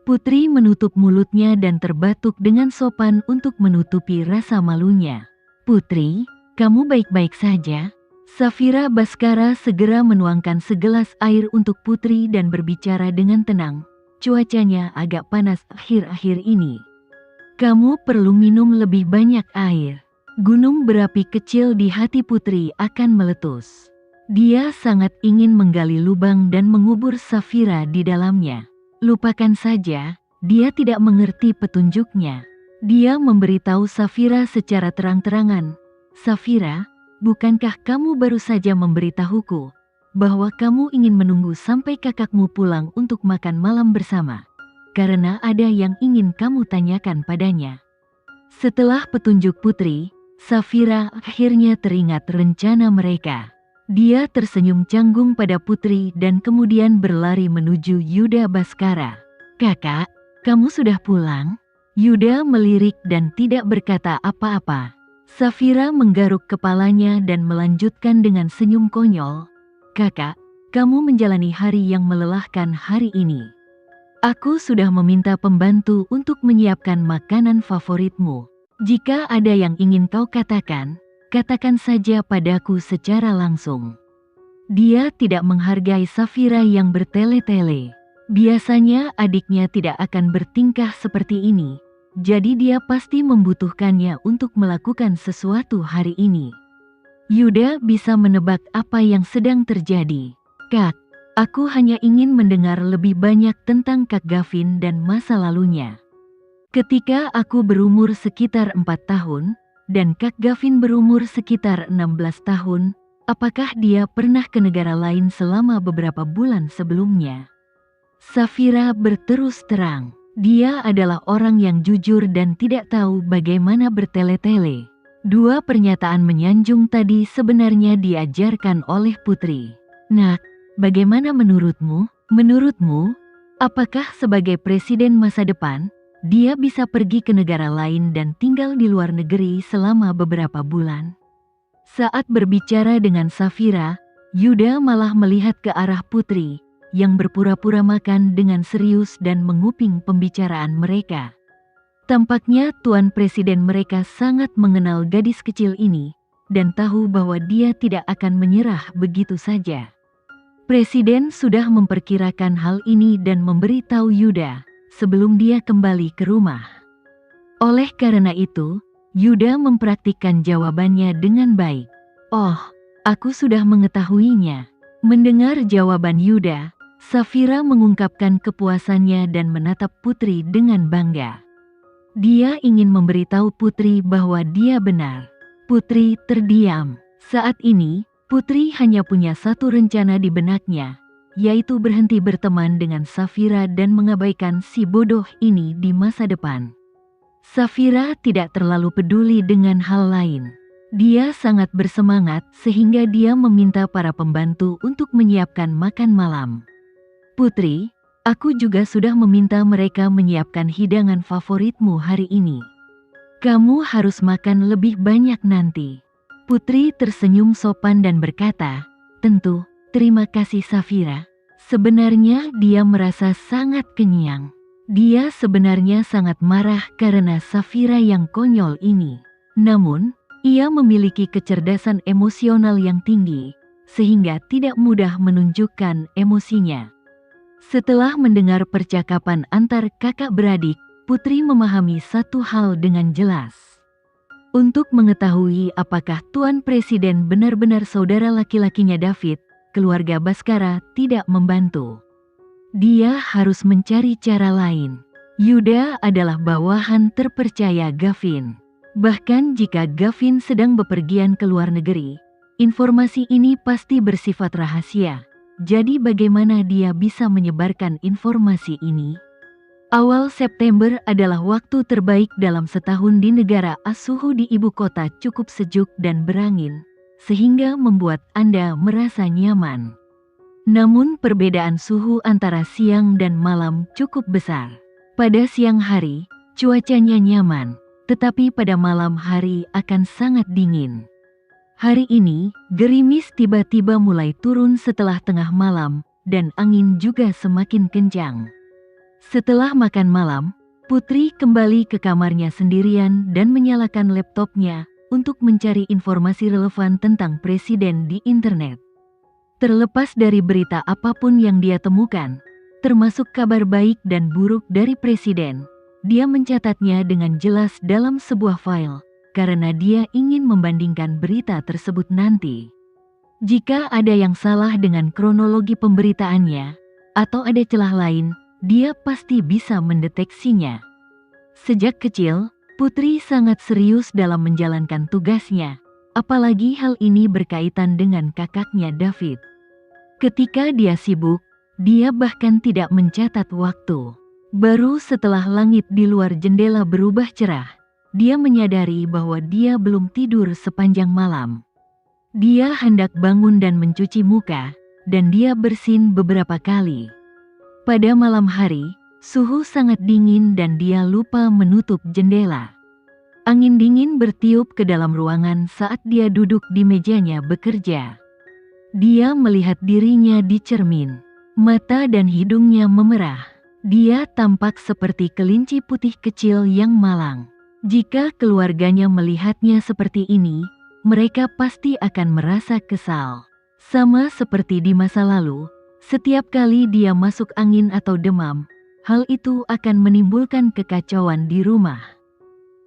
Putri menutup mulutnya dan terbatuk dengan sopan untuk menutupi rasa malunya. Putri, kamu baik-baik saja? Safira Baskara segera menuangkan segelas air untuk Putri dan berbicara dengan tenang. Cuacanya agak panas akhir-akhir ini. Kamu perlu minum lebih banyak air. Gunung berapi kecil di hati Putri akan meletus. Dia sangat ingin menggali lubang dan mengubur Safira di dalamnya. Lupakan saja, dia tidak mengerti petunjuknya. Dia memberitahu Safira secara terang-terangan. Safira, bukankah kamu baru saja memberitahuku bahwa kamu ingin menunggu sampai kakakmu pulang untuk makan malam bersama? Karena ada yang ingin kamu tanyakan padanya. Setelah petunjuk Putri, Safira akhirnya teringat rencana mereka. Dia tersenyum canggung pada Putri dan kemudian berlari menuju Yuda Baskara. Kakak, kamu sudah pulang? Yuda melirik dan tidak berkata apa-apa. Safira menggaruk kepalanya dan melanjutkan dengan senyum konyol. Kakak, kamu menjalani hari yang melelahkan hari ini. Aku sudah meminta pembantu untuk menyiapkan makanan favoritmu. Jika ada yang ingin kau katakan, katakan saja padaku secara langsung. Dia tidak menghargai Safira yang bertele-tele. Biasanya adiknya tidak akan bertingkah seperti ini, jadi dia pasti membutuhkannya untuk melakukan sesuatu hari ini. Yuda bisa menebak apa yang sedang terjadi. Kak, aku hanya ingin mendengar lebih banyak tentang Kak Gavin dan masa lalunya. Ketika aku berumur sekitar 4 tahun, dan Kak Gavin berumur sekitar 16 tahun, apakah dia pernah ke negara lain selama beberapa bulan sebelumnya? Safira berterus terang, dia adalah orang yang jujur dan tidak tahu bagaimana bertele-tele. Dua pernyataan menyanjung tadi sebenarnya diajarkan oleh Putri. Nak, bagaimana menurutmu? Menurutmu, apakah sebagai presiden masa depan, dia bisa pergi ke negara lain dan tinggal di luar negeri selama beberapa bulan? Saat berbicara dengan Safira, Yuda malah melihat ke arah Putri, yang berpura-pura makan dengan serius dan menguping pembicaraan mereka. Tampaknya Tuan Presiden mereka sangat mengenal gadis kecil ini, dan tahu bahwa dia tidak akan menyerah begitu saja. Presiden sudah memperkirakan hal ini dan memberitahu Yuda sebelum dia kembali ke rumah. Oleh karena itu, Yuda mempraktikkan jawabannya dengan baik. Oh, aku sudah mengetahuinya. Mendengar jawaban Yuda, Safira mengungkapkan kepuasannya dan menatap Putri dengan bangga. Dia ingin memberitahu Putri bahwa dia benar. Putri terdiam. Saat ini, Putri hanya punya satu rencana di benaknya, yaitu berhenti berteman dengan Safira dan mengabaikan si bodoh ini di masa depan. Safira tidak terlalu peduli dengan hal lain. Dia sangat bersemangat sehingga dia meminta para pembantu untuk menyiapkan makan malam. Putri, aku juga sudah meminta mereka menyiapkan hidangan favoritmu hari ini. Kamu harus makan lebih banyak nanti. Putri tersenyum sopan dan berkata, tentu, terima kasih Safira. Sebenarnya dia merasa sangat kenyang. Dia sebenarnya sangat marah karena Safira yang konyol ini. Namun, ia memiliki kecerdasan emosional yang tinggi, sehingga tidak mudah menunjukkan emosinya. Setelah mendengar percakapan antar kakak beradik, Putri memahami satu hal dengan jelas. Untuk mengetahui apakah Tuan Presiden benar-benar saudara laki-lakinya David, keluarga Baskara tidak membantu. Dia harus mencari cara lain. Yuda adalah bawahan terpercaya Gavin. Bahkan jika Gavin sedang bepergian ke luar negeri, informasi ini pasti bersifat rahasia. Jadi bagaimana dia bisa menyebarkan informasi ini? Awal September adalah waktu terbaik dalam setahun di negara suhu di ibu kota cukup sejuk dan berangin, sehingga membuat Anda merasa nyaman. Namun perbedaan suhu antara siang dan malam cukup besar. Pada siang hari, cuacanya nyaman, tetapi pada malam hari akan sangat dingin. Hari ini, gerimis tiba-tiba mulai turun setelah tengah malam, dan angin juga semakin kencang. Setelah makan malam, Putri kembali ke kamarnya sendirian dan menyalakan laptopnya untuk mencari informasi relevan tentang presiden di internet. Terlepas dari berita apapun yang dia temukan, termasuk kabar baik dan buruk dari presiden, dia mencatatnya dengan jelas dalam sebuah file, karena dia ingin membandingkan berita tersebut nanti. Jika ada yang salah dengan kronologi pemberitaannya, atau ada celah lain, dia pasti bisa mendeteksinya. Sejak kecil, Putri sangat serius dalam menjalankan tugasnya, apalagi hal ini berkaitan dengan kakaknya David. Ketika dia sibuk, dia bahkan tidak mencatat waktu. Baru setelah langit di luar jendela berubah cerah, dia menyadari bahwa dia belum tidur sepanjang malam. Dia hendak bangun dan mencuci muka, dan dia bersin beberapa kali. Pada malam hari, suhu sangat dingin dan dia lupa menutup jendela. Angin dingin bertiup ke dalam ruangan saat dia duduk di mejanya bekerja. Dia melihat dirinya di cermin. Mata dan hidungnya memerah. Dia tampak seperti kelinci putih kecil yang malang. Jika keluarganya melihatnya seperti ini, mereka pasti akan merasa kesal. Sama seperti di masa lalu, setiap kali dia masuk angin atau demam, hal itu akan menimbulkan kekacauan di rumah.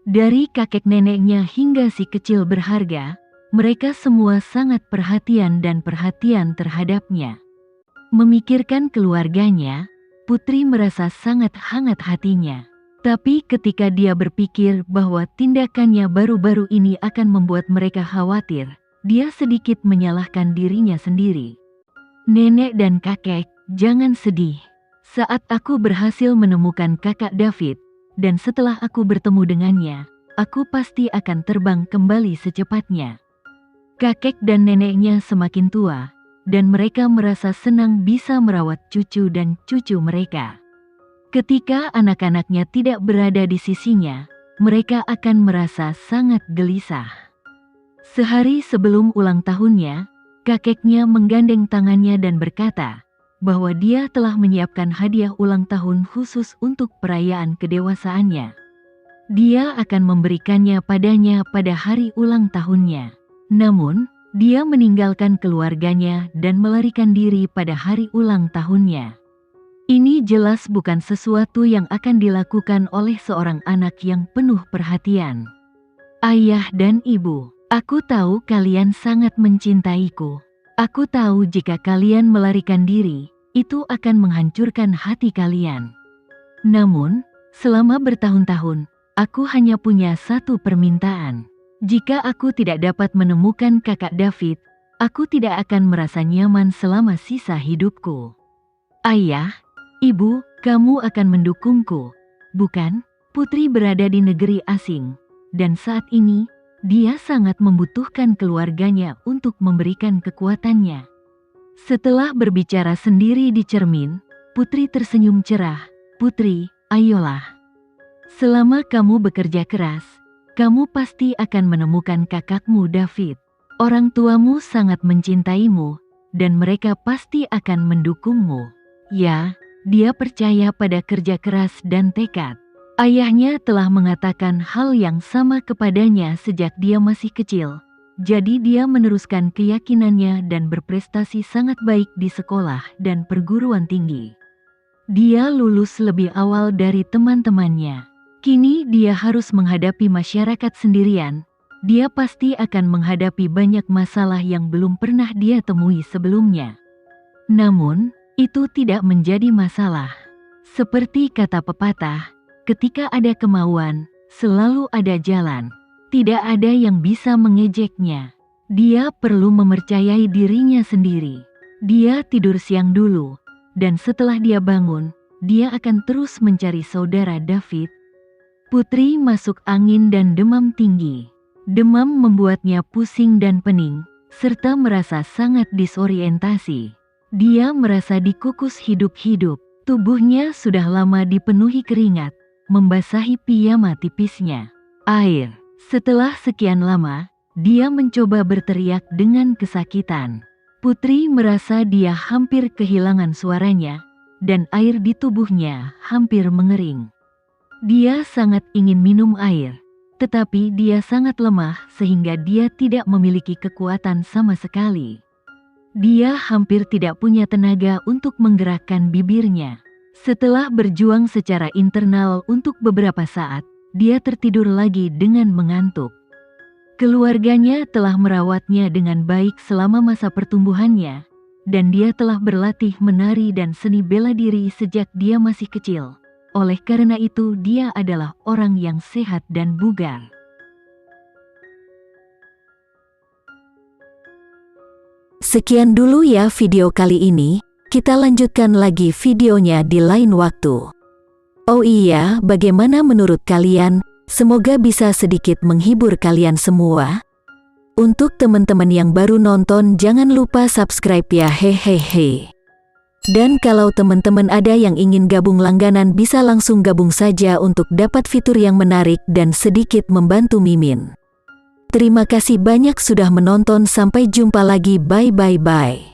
Dari kakek neneknya hingga si kecil berharga, mereka semua sangat perhatian terhadapnya. Memikirkan keluarganya, Putri merasa sangat hangat hatinya. Tapi ketika dia berpikir bahwa tindakannya baru-baru ini akan membuat mereka khawatir, dia sedikit menyalahkan dirinya sendiri. Nenek dan kakek, jangan sedih. Saat aku berhasil menemukan kakak David, dan setelah aku bertemu dengannya, aku pasti akan terbang kembali secepatnya. Kakek dan neneknya semakin tua, dan mereka merasa senang bisa merawat cucu dan cucu mereka. Ketika anak-anaknya tidak berada di sisinya, mereka akan merasa sangat gelisah. Sehari sebelum ulang tahunnya, kakeknya menggandeng tangannya dan berkata bahwa dia telah menyiapkan hadiah ulang tahun khusus untuk perayaan kedewasaannya. Dia akan memberikannya padanya pada hari ulang tahunnya. Namun, dia meninggalkan keluarganya dan melarikan diri pada hari ulang tahunnya. Ini jelas bukan sesuatu yang akan dilakukan oleh seorang anak yang penuh perhatian. Ayah dan ibu, aku tahu kalian sangat mencintaiku. Aku tahu jika kalian melarikan diri, itu akan menghancurkan hati kalian. Namun, selama bertahun-tahun, aku hanya punya satu permintaan. Jika aku tidak dapat menemukan kakak David, aku tidak akan merasa nyaman selama sisa hidupku. Ayah, ibu, kamu akan mendukungku, bukan? Putri berada di negeri asing, dan saat ini, dia sangat membutuhkan keluarganya untuk memberikan kekuatannya. Setelah berbicara sendiri di cermin, Putri tersenyum cerah. Putri, ayolah. Selama kamu bekerja keras, kamu pasti akan menemukan kakakmu David. Orang tuamu sangat mencintaimu, dan mereka pasti akan mendukungmu. Ya, dia percaya pada kerja keras dan tekad. Ayahnya telah mengatakan hal yang sama kepadanya sejak dia masih kecil, jadi dia meneruskan keyakinannya dan berprestasi sangat baik di sekolah dan perguruan tinggi. Dia lulus lebih awal dari teman-temannya. Kini dia harus menghadapi masyarakat sendirian. Dia pasti akan menghadapi banyak masalah yang belum pernah dia temui sebelumnya. Namun, itu tidak menjadi masalah. Seperti kata pepatah, ketika ada kemauan, selalu ada jalan. Tidak ada yang bisa mengejeknya. Dia perlu mempercayai dirinya sendiri. Dia tidur siang dulu, dan setelah dia bangun, dia akan terus mencari saudara David. Putri masuk angin dan demam tinggi. Demam membuatnya pusing dan pening, serta merasa sangat disorientasi. Dia merasa dikukus hidup-hidup. Tubuhnya sudah lama dipenuhi keringat, membasahi piyama tipisnya. Air. Setelah sekian lama, dia mencoba berteriak dengan kesakitan. Putri merasa dia hampir kehilangan suaranya, dan air di tubuhnya hampir mengering. Dia sangat ingin minum air, tetapi dia sangat lemah sehingga dia tidak memiliki kekuatan sama sekali. Dia hampir tidak punya tenaga untuk menggerakkan bibirnya. Setelah berjuang secara internal untuk beberapa saat, dia tertidur lagi dengan mengantuk. Keluarganya telah merawatnya dengan baik selama masa pertumbuhannya, dan dia telah berlatih menari dan seni bela diri sejak dia masih kecil. Oleh karena itu, dia adalah orang yang sehat dan bugar. Sekian dulu ya video kali ini, kita lanjutkan lagi videonya di lain waktu. Oh iya, bagaimana menurut kalian? Semoga bisa sedikit menghibur kalian semua. Untuk teman-teman yang baru nonton, jangan lupa subscribe ya, hehehe. Dan kalau teman-teman ada yang ingin gabung langganan, bisa langsung gabung saja untuk dapat fitur yang menarik dan sedikit membantu Mimin. Terima kasih banyak sudah menonton, sampai jumpa lagi, bye.